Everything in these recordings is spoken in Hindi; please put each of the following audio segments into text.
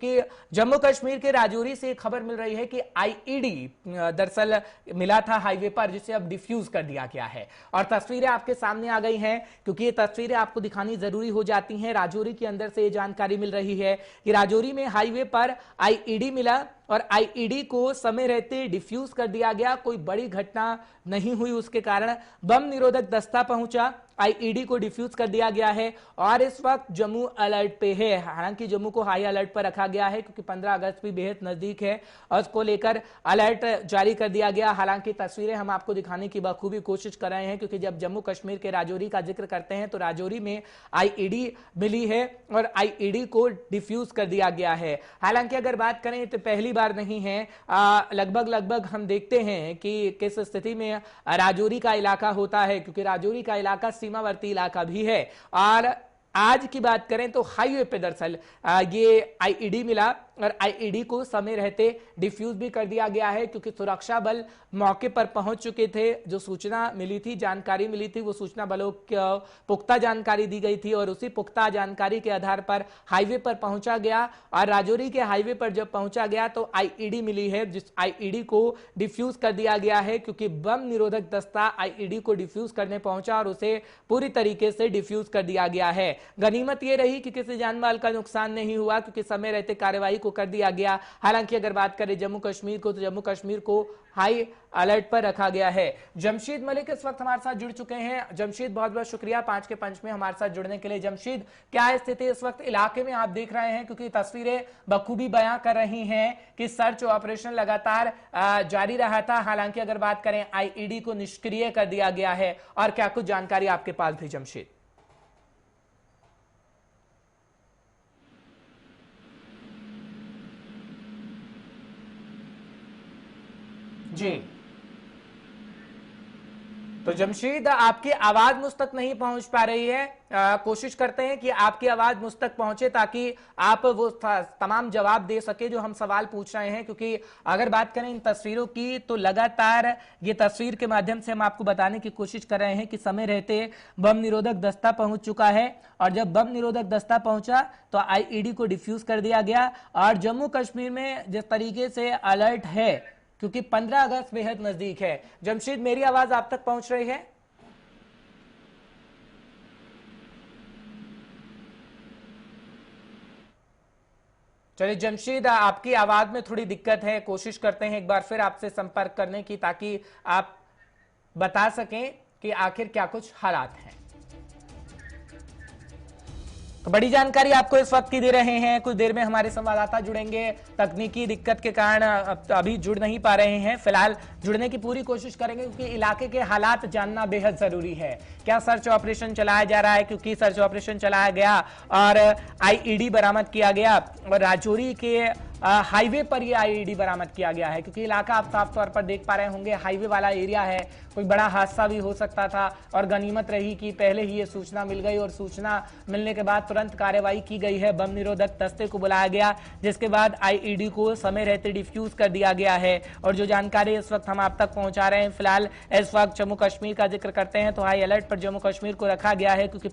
क्योंकि जम्मू कश्मीर के राजौरी से खबर मिल रही है कि आईईडी दरअसल मिला था हाईवे पर, जिसे अब डिफ्यूज कर दिया गया है। और तस्वीरें आपके सामने आ गई हैं, क्योंकि ये तस्वीरें आपको दिखानी जरूरी हो जाती हैं। राजौरी के अंदर से ये जानकारी मिल रही है कि राजौरी में हाईवे पर आईईडी मिला और आईईडी को समय रहते डिफ्यूज कर दिया गया। कोई बड़ी घटना नहीं हुई, उसके कारण बम निरोधक दस्ता पहुंचा, आईईडी को डिफ्यूज कर दिया गया है और इस वक्त जम्मू अलर्ट पे है। हालांकि जम्मू को हाई अलर्ट पर रखा गया है क्योंकि 15 अगस्त भी बेहद नजदीक है और उसको लेकर अलर्ट जारी कर दिया गया। हालांकि तस्वीरें हम आपको दिखाने की बखूबी कोशिश कर रहे हैं, क्योंकि जब जम्मू कश्मीर के राजौरी का जिक्र करते हैं तो राजौरी में आईईडी मिली है और आईईडी को डिफ्यूज कर दिया गया है। हालांकि अगर बात करें तो पहली बार नहीं है, लगभग हम देखते हैं कि किस स्थिति में राजौरी का इलाका होता है, क्योंकि राजौरी का इलाका सीमावर्ती इलाका भी है। और आज की बात करें तो हाईवे पे दरअसल ये आईईडी मिला और आईईडी को समय रहते डिफ्यूज भी कर दिया गया है, क्योंकि सुरक्षा बल मौके पर पहुंच चुके थे। जो सूचना मिली थी, जानकारी मिली थी, वो सूचना बलों को पुख्ता जानकारी दी गई थी और उसी पुख्ता जानकारी के आधार पर हाईवे पर पहुंचा गया। और राजौरी के हाईवे पर जब पहुंचा गया तो आईईडी मिली है, जिस आईईडी को डिफ्यूज कर दिया गया है, क्योंकि बम निरोधक दस्ता आईईडी को डिफ्यूज करने पहुंचा और उसे पूरी तरीके से डिफ्यूज कर दिया गया है। गनीमत यह रही कि किसी जान माल का नुकसान नहीं हुआ, क्योंकि समय रहते कार्रवाई को कर दिया गया। हालांकि अगर बात करें जम्मू कश्मीर को, तो जम्मू कश्मीर को हाई अलर्ट पर रखा गया है। जमशीद मलिक इस वक्त हमारे साथ जुड़ चुके हैं। जमशीद, बहुत बहुत शुक्रिया 5 के पंच में हमारे साथ जुड़ने के लिए। जमशीद, क्या है स्थिति इस वक्त इलाके में, आप देख रहे हैं, क्योंकि तस्वीरें बखूबी बयां कर रही हैं कि सर्च ऑपरेशन लगातार जारी रहा था। हालांकि अगर बात करें आईईडी को निष्क्रिय कर दिया गया है, और क्या कुछ जानकारी आपके पास थी जमशीद? जी, तो जमशीद, आपकी आवाज मुझ तक नहीं पहुंच पा रही है। कोशिश करते हैं कि आपकी आवाज मुझ तक पहुंचे ताकि आप वो तमाम जवाब दे सके जो हम सवाल पूछ रहे हैं। क्योंकि अगर बात करें इन तस्वीरों की, तो लगातार ये तस्वीर के माध्यम से हम आपको बताने की कोशिश कर रहे हैं कि समय रहते बम निरोधक दस्ता पहुंच चुका है और जब बम निरोधक दस्ता पहुंचा तो आईईडी को डिफ्यूज कर दिया गया। और जम्मू कश्मीर में जिस तरीके से अलर्ट है, क्योंकि 15 अगस्त बेहद नजदीक है। जमशीद, मेरी आवाज आप तक पहुंच रही है? चलिए जमशीद, आपकी आवाज में थोड़ी दिक्कत है, कोशिश करते हैं एक बार फिर आपसे संपर्क करने की, ताकि आप बता सकें कि आखिर क्या कुछ हालात हैं। तो बड़ी जानकारी आपको इस वक्त की दे रहे हैं। कुछ देर में हमारे संवाददाता जुड़ेंगे। तकनीकी दिक्कत के कारण अभी जुड़ नहीं पा रहे हैं। फिलहाल जुड़ने की पूरी कोशिश करेंगे, क्योंकि इलाके के हालात जानना बेहद जरूरी है। क्या सर्च ऑपरेशन चलाया जा रहा है? क्योंकि सर्च ऑपरेशन चलाया गया और आईईडी बरामद किया गया और राजौरी के हाईवे पर ये आईईडी बरामद किया गया है, क्योंकि इलाका आप साफ तौर पर देख पा रहे होंगे, हाईवे वाला एरिया है, कोई बड़ा हादसा भी हो सकता था। और गनीमत रही कि पहले ही ये सूचना मिल गई और सूचना मिलने के बाद तुरंत कार्रवाई की गई है। बम निरोधक दस्ते को बुलाया गया, जिसके बाद आईईडी को समय रहते डिफ्यूज कर दिया गया है। और जो जानकारी इस वक्त हम आप तक पहुंचा रहे हैं, फिलहाल इस वक्त जम्मू कश्मीर का जिक्र करते हैं तो हाई अलर्ट पर जम्मू कश्मीर को रखा गया है, क्योंकि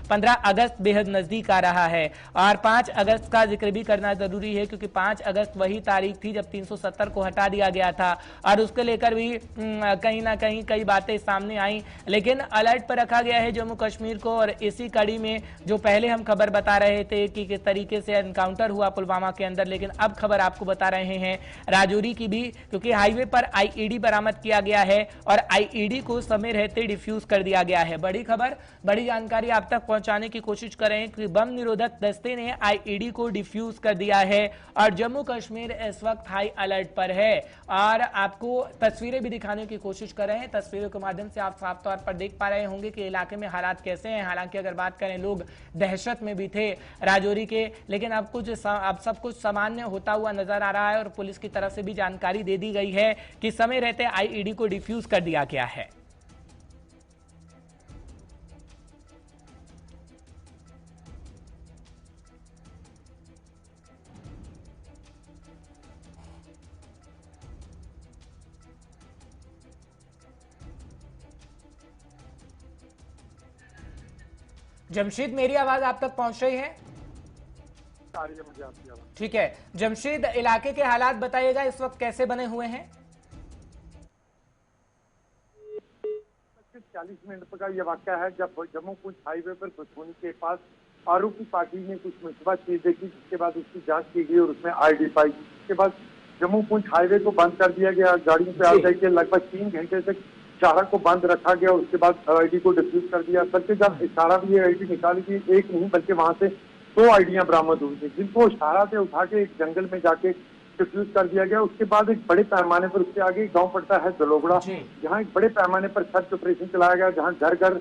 15 अगस्त बेहद नजदीक आ रहा है। और 5 अगस्त का जिक्र भी करना जरूरी है, क्योंकि 5 अगस्त वही तारीख थी जब 370 को हटा दिया गया था और उसको लेकर भी कहीं ना कहीं कई बातें सामने आई। लेकिन अलर्ट पर रखा गया है जम्मू कश्मीर को। और इसी कड़ी में जो पहले हम खबर बता रहे थे कि किस तरीके से एनकाउंटर हुआ पुलवामा के अंदर, लेकिन अब खबर आपको बता रहे हैं राजौरी की भी, क्योंकि हाईवे पर आईईडी बरामद किया गया है और आईईडी को समय रहते डिफ्यूज कर दिया गया है। बड़ी खबर, बड़ी जानकारी आप तक पहुंचाने की कोशिश करें कि बम निरोधक दस्ते ने आईईडी को डिफ्यूज कर दिया है और जम्मू कश्मीर इस वक्त हाई अलर्ट पर है। और आपको तस्वीरें भी दिखाने की कोशिश कर रहे हैं। तस्वीरों के माध्यम से आप साफ तौर पर देख पा रहे होंगे कि इलाके में हालात कैसे हैं। हालांकि अगर बात करें, लोग दहशत में भी थे राजौरी के, लेकिन अब सब कुछ सामान्य होता हुआ नजर आ रहा है और पुलिस की तरफ से भी जानकारी दे दी गई है कि समय रहते आईईडी को डिफ्यूज कर दिया गया है। जमशीद, मेरी आवाज आप तक पहुंच रही है? आ रही है मुझे आपकी आवाज। ठीक है जमशेद, इलाके के हालात बताइएगा, इस वक्त कैसे बने हुए हैं? 40 मिनट का ये वाक्य है जब जम्मू पुंछ हाईवे पर खुशबोनी के पास आरोपी पार्टी ने कुछ मुश्किल चीज देखी, जिसके बाद उसकी जांच की गई और उसमें आईडी पाई। इसके बाद जम्मू पुंछ हाईवे को बंद कर दिया गया, गाड़ियों पे आ जाके लगभग 3 घंटे तक चारा को बंद रखा गया। उसके बाद आईडी को डिफ्यूज कर दिया। सबके जब इशारा भी आईडी निकाली गई, एक नहीं बल्कि वहां से 2 आईडियां बरामद हुई थी, जिनको इशारा से उठा के एक जंगल में जाके डिफ्यूज कर दिया गया। उसके बाद एक बड़े पैमाने पर, उसके आगे गांव पड़ता है दलोगड़ा, जहां एक बड़े पैमाने पर सर्च ऑपरेशन चलाया गया, जहां घर घर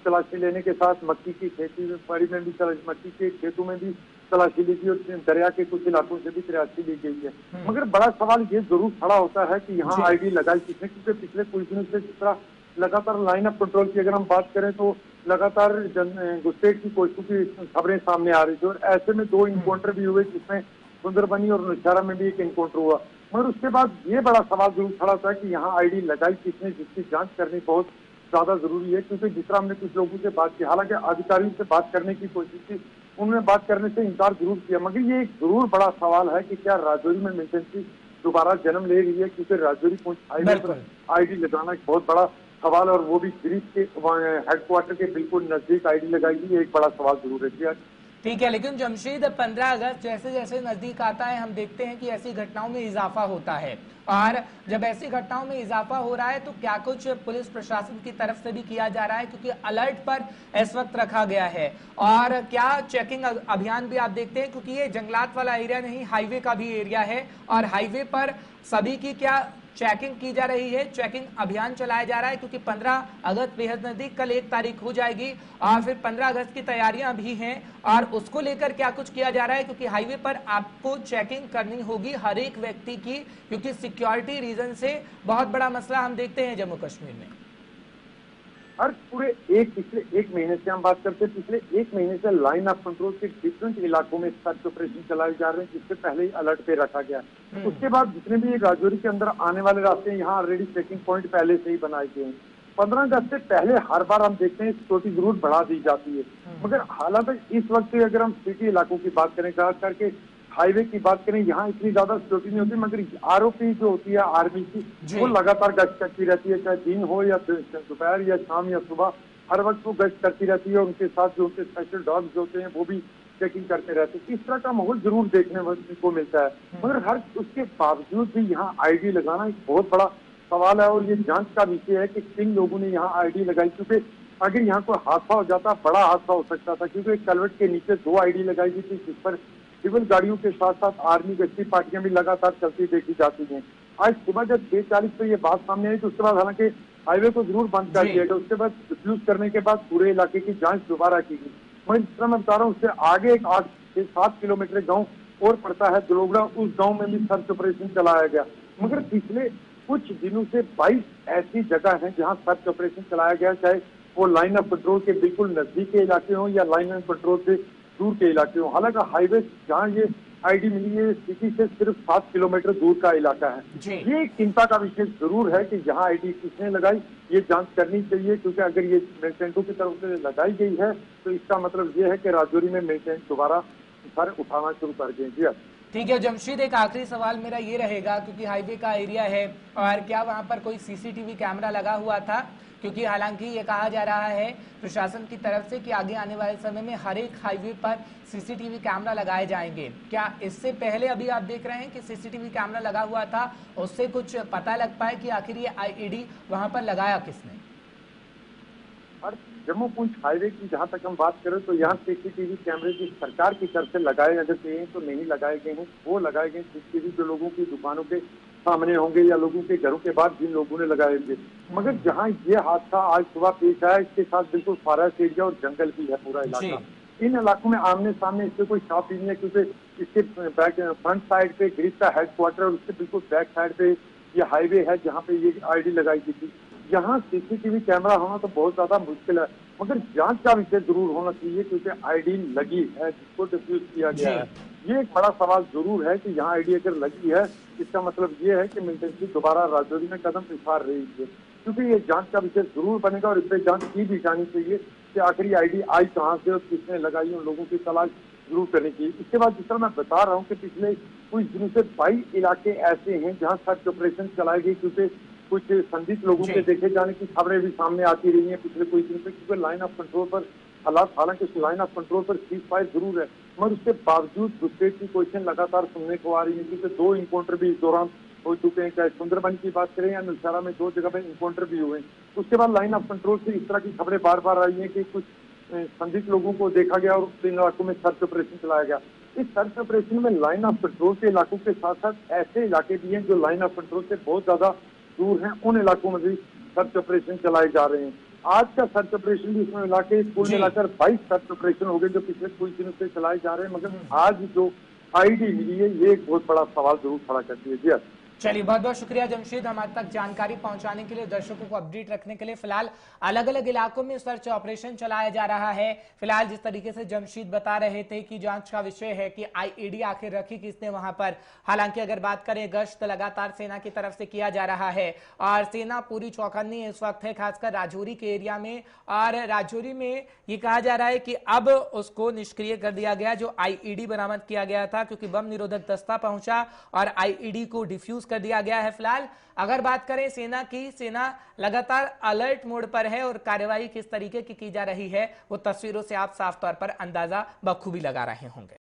तलाशी लेने के साथ मक्की की खेती में, पड़ी में भी मक्की के खेतों में भी तलाशी ली गई और दरिया के कुछ इलाकों से भी तलाशी ली गई है। मगर बड़ा सवाल ये जरूर खड़ा होता है कि यहाँ आईडी लगाई किसने, क्योंकि पिछले कुछ दिनों से जिस तरह लगातार लाइन ऑफ कंट्रोल की अगर हम बात करें तो लगातार घुसपैठ की कोशिशों की खबरें सामने आ रही थी और ऐसे में 2 इनकाउंटर भी हुए, जिसमें सुंदरबनी और नौशहरा में भी एक इनकाउंटर हुआ। मगर उसके बाद ये बड़ा सवाल जरूर खड़ा था कि यहाँ आईडी लगाई किसने, जिसकी जांच करनी बहुत ज्यादा जरूरी है। क्योंकि जिस तरह हमने कुछ लोगों से बात की, हालांकि अधिकारियों से बात करने की कोशिश की, उन्होंने बात करने से इनकार जरूर किया, मगर ये एक जरूर बड़ा सवाल है कि क्या राजौरी में मिलिटेंसी दोबारा जन्म ले रही है, क्योंकि राजौरी पुंछ हाईवे पर आईडी लगाना एक बहुत बड़ा सवाल, और वो भी गिरीश के हेडक्वार्टर के बिल्कुल नजदीक आईडी लगाई गई, एक बड़ा सवाल जरूर है। ठीक है, लेकिन जमशेद 15 अगस्त जैसे जैसे नजदीक आता है हम देखते हैं कि ऐसी घटनाओं में इजाफा होता है, और जब ऐसी घटनाओं में इजाफा हो रहा है तो क्या कुछ पुलिस प्रशासन की तरफ से भी किया जा रहा है, क्योंकि अलर्ट पर इस वक्त रखा गया है, और क्या चेकिंग अभियान भी आप देखते हैं, क्योंकि ये जंगलात वाला एरिया नहीं, हाईवे का भी एरिया है, और हाईवे पर सभी की क्या चेकिंग की जा रही है, चेकिंग अभियान चलाया जा रहा है, क्योंकि 15 अगस्त बेहद नजदीक, कल 1 तारीख हो जाएगी और फिर 15 अगस्त की तैयारियां भी हैं, और उसको लेकर क्या कुछ किया जा रहा है, क्योंकि हाईवे पर आपको चेकिंग करनी होगी हर एक व्यक्ति की, क्योंकि सिक्योरिटी रीजन से बहुत बड़ा मसला हम देखते हैं जम्मू कश्मीर में। हर पूरे पिछले 1 महीने से हम बात करते हैं, पिछले 1 महीने से लाइन ऑफ कंट्रोल के डिफरेंट इलाकों में सर्च ऑपरेशन चलाए जा रहे हैं, जिससे पहले ही अलर्ट पे रखा गया। उसके बाद जितने भी राजौरी के अंदर आने वाले रास्ते हैं, यहाँ ऑलरेडी चेकिंग पॉइंट पहले से ही बनाए गए हैं। 15 अगस्त से पहले हर बार हम देखते हैं सिक्योरिटी जरूर बढ़ा दी जाती है, मगर हालांकि इस वक्त अगर हम सिटी इलाकों की बात करें, खास करके हाईवे की बात करें, यहाँ इतनी ज्यादा सिक्योरिटी नहीं होती, मगर आरओपी जो होती है आर्मी की, वो लगातार गश्त करती रहती है, चाहे दिन हो या दोपहर या शाम या सुबह, हर वक्त वो गश्त करती रहती है। उनके साथ जो उनके स्पेशल डॉग्स होते हैं वो भी चेकिंग करते रहते हैं। इस तरह का माहौल जरूर देखने को मिलता है, मगर हर उसके बावजूद भी यहाँ आईडी लगाना एक बहुत बड़ा सवाल है, और ये जांच का विषय है कि किन लोगों ने यहाँ आईडी लगाई, क्योंकि अगर यहाँ कोई हादसा हो जाता, बड़ा हादसा हो सकता था, क्योंकि कलवट के नीचे 2 आईडी लगाई गई थी, जिस पर सिविल गाड़ियों के साथ साथ आर्मी गश्ती पार्टियां भी लगातार चलती देखी जाती हैं। आज सुबह जब 6:40 पर यह बात सामने आई तो उसके बाद हालांकि हाईवे को जरूर बंद कर दिया गया। उसके बाद डिफ्यूज करने के बाद पूरे इलाके की जांच दोबारा की गई। मैं जिस तरह मैं बता रहा हूँ, उससे आगे एक 8 से 7 किलोमीटर गाँव और पड़ता है दलोगड़ा, उस गाँव में भी सर्च ऑपरेशन चलाया गया। मगर पिछले कुछ दिनों से 22 ऐसी जगह है जहाँ सर्च ऑपरेशन चलाया गया, चाहे वो लाइन ऑफ कंट्रोल के बिल्कुल नजदीक के इलाके हों या लाइन ऑफ कंट्रोल से दूर के इलाके हों। हालांकि हाईवे जहाँ ये आईडी मिली है, सिटी से सिर्फ 7 किलोमीटर दूर का इलाका है। ये एक चिंता का विषय जरूर है कि यहाँ आईडी किसने लगाई, ये जांच करनी चाहिए, क्योंकि अगर ये मिलिटेंटों की तरफ से लगाई गई है तो इसका मतलब ये है कि राजौरी में मिलिटेंट दोबारा सर उठाना शुरू कर दें। जी ठीक है जमशेद, एक आखिरी सवाल मेरा ये रहेगा, क्योंकि हाईवे का एरिया है, और क्या वहां पर कोई सीसीटीवी कैमरा लगा हुआ था, क्योंकि हालांकि ये कहा जा रहा है प्रशासन की तरफ से कि आगे आने वाले समय में हर एक हाईवे पर सीसीटीवी कैमरा लगाए जाएंगे, क्या इससे पहले अभी आप देख रहे हैं कि सीसीटीवी कैमरा लगा हुआ था, उससे कुछ पता लग पाए कि आखिर ये आईईडी वहां पर लगाया किसने? और जम्मू पुंछ हाईवे की जहां तक हम बात करें तो यहाँ सीसीटीवी कैमरे की सरकार की तरफ से लगाए अगर चाहिए तो नहीं लगाए गए हैं। वो लगाए गए सीसीटीवी जो लोगों की दुकानों के सामने होंगे या लोगों के घरों के बाद जिन लोगों ने लगाए होंगे। मगर जहाँ ये हादसा आज सुबह पेश आया, इसके साथ बिल्कुल फॉरेस्ट एरिया और जंगल भी है पूरा इलाका। इन इलाकों में आमने सामने इससे कोई शॉप नहीं है, क्योंकि इसके फ्रंट साइड पे गिरीश का हेडक्वार्टर और उसके बिल्कुल बैक साइड पे ये हाईवे है जहाँ पे ये आईडी लगाई गई थी। यहाँ सीसीटीवी कैमरा होना तो बहुत ज्यादा मुश्किल है, मगर जांच का विषय जरूर होना चाहिए, क्योंकि आईडी लगी है जिसको डिफ्यूज किया गया है। ये एक बड़ा सवाल जरूर है कि यहाँ आईडी अगर लगी है, इसका मतलब ये है कि मिलिटेंसी दोबारा राजौरी में कदम उछाल रही है, क्योंकि ये जांच का विषय जरूर बनेगा और इस पर जांच की भी जानी चाहिए कि आखिरी आईडी आई कहाँ से और किसने लगाई, उन लोगों की तलाश जरूर करनी चाहिए। इसके बाद जिस तरह मैं बता रहा हूँ कि पिछले कुछ दिनों से 22 इलाके ऐसे हैं जहाँ सर्च ऑपरेशन चलाए गए, क्योंकि कुछ संदिग्ध लोगों के देखे जाने की खबरें भी सामने आती रही हैं पिछले कुछ दिन से, क्योंकि लाइन ऑफ कंट्रोल पर हालात, हालांकि उस लाइन ऑफ कंट्रोल पर सीज फायर जरूर है, मगर उसके बावजूद घुसपैठ की कोशिशें लगातार सुनने को आ रही है, क्योंकि 2 इनकाउंटर भी इस दौरान हो चुके हैं। चाहे सुंदरबन की बात करें या नौशहरा में 2 जगह पे इनकाउंटर भी हुए। उसके बाद लाइन ऑफ कंट्रोल से इस तरह की खबरें बार बार आई हैं कि कुछ संदिग्ध लोगों को देखा गया और इन इलाकों में सर्च ऑपरेशन चलाया गया। इस सर्च ऑपरेशन में लाइन ऑफ कंट्रोल के इलाकों के साथ साथ ऐसे इलाके भी हैं जो लाइन ऑफ कंट्रोल से बहुत ज्यादा दूर हैं, उन इलाकों में भी सर्च ऑपरेशन चलाए जा रहे हैं। आज का सर्च ऑपरेशन भी इसमें मिला के कुल मिलाकर 22 सर्च ऑपरेशन हो गए जो पिछले कुछ दिनों से चलाए जा रहे हैं, मगर आज जो आईडी मिली है ये एक बहुत बड़ा सवाल जरूर खड़ा करती है। जी चलिए, बहुत बहुत शुक्रिया जमशेद, हमारे तक जानकारी पहुंचाने के लिए, दर्शकों को अपडेट रखने के लिए। फिलहाल अलग अलग इलाकों में सर्च ऑपरेशन चलाया जा रहा है। फिलहाल जिस तरीके से जमशेद बता रहे थे कि जांच का विषय है कि आईईडी आखिर रखी किसने वहां पर। हालांकि अगर बात करें, गश्त लगातार सेना की तरफ से किया जा रहा है और सेना पूरी चौकन्नी इस वक्त है, खासकर राजौरी के एरिया में। और राजौरी में ये कहा जा रहा है कि अब उसको निष्क्रिय कर दिया गया जो आईईडी बरामद किया गया था, क्योंकि बम निरोधक दस्ता पहुंचा और आईईडी को डिफ्यूज कर दिया गया है। फिलहाल अगर बात करें सेना की, सेना लगातार अलर्ट मोड पर है और कार्रवाई किस तरीके की जा रही है वो तस्वीरों से आप साफ तौर पर अंदाजा बखूबी लगा रहे होंगे।